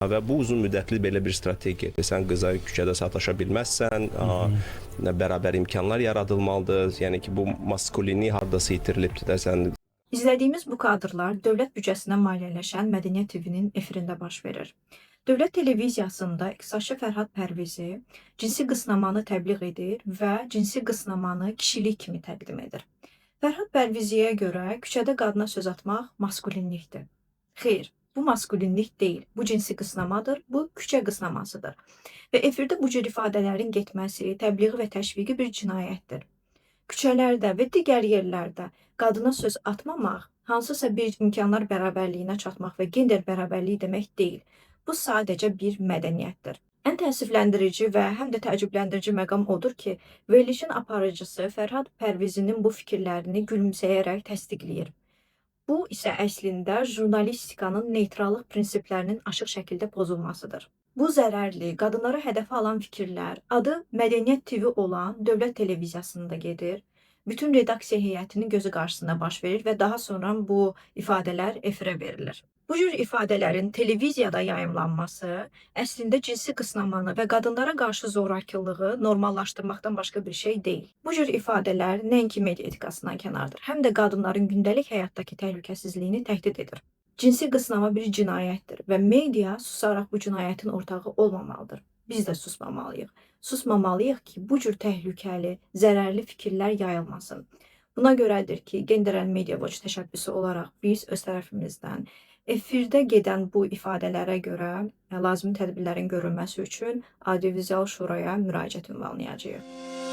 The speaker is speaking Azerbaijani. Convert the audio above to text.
Və bu uzun müddətli belə bir strategiyadır. Sən qıza küçədə sataşa bilməzsən, bərabər imkanlar yaradılmalıdır. Yəni ki, bu maskulinlik hardasa itirilibdir də sən. İzlədiyimiz bu kadrlar Dövlət büdcəsindən maliyyələşən Mədəniyyət TV-nin efirində baş verir. Dövlət televiziyasında ixtisasçı Fərhad Pərvizi cinsi qısnamanı təbliğ edir və cinsi qısnamanı kişilik kimi təqdim edir. Fərhad Pərviziyə görə küçədə qadına söz atmaq maskulinlikdir. Xeyr, bu maskulinlik deyil, bu cinsi qısnamadır, bu küçə qısnamasıdır. Və efirdə bu cür ifadələrin getməsi, təbliği və təşviqi bir cinayətdir. Küçələrdə və digər yerlərdə qadına söz atmamaq, hansısa bir imkanlar bərabərliyinə çatmaq və gender bərabərliyi demək deyil. Bu sadəcə bir mədəniyyətdir. Ən təəssüfləndirici və həm də təəccübləndirici məqam odur ki, verilişin aparıcısı Fərhad Pərvizinin bu fikirlərini gülümsəyərək təsdiqləyir. Bu isə əslində jurnalistikanın neytrallıq prinsiplərinin açıq şəkildə pozulmasıdır. Bu zərərli, qadınlara hədəfə alan fikirlər adı Mədəniyyət TV olan Dövlət televiziyasında gedir. Bütün redaksiya heyətinin gözü qarşısında baş verir və daha sonra bu ifadələr efirə verilir. Bu cür ifadələrin televiziyada yayımlanması əslində cinsi qısnamanı və qadınlara qarşı zorakılığı normallaşdırmaqdan başqa bir şey deyil. Bu cür ifadələr nəinki media etikasından kənardır, həm də qadınların gündəlik həyatdakı təhlükəsizliyini təhdid edir. Cinsi qısnama bir cinayətdir və media susaraq bu cinayətin ortağı olmamalıdır. Biz də susmamalıyıq. Susmamalıyıq ki, bu cür təhlükəli, zərərli fikirlər yayılmasın. Buna görədir ki, Gender and Media Watch təşəbbüsü olaraq biz öz tərəfimizdən efirdə gedən bu ifadələrə görə lazımi tədbirlərin görülməsi üçün Audiovizual Şuraya müraciət ünvanlayacağıq.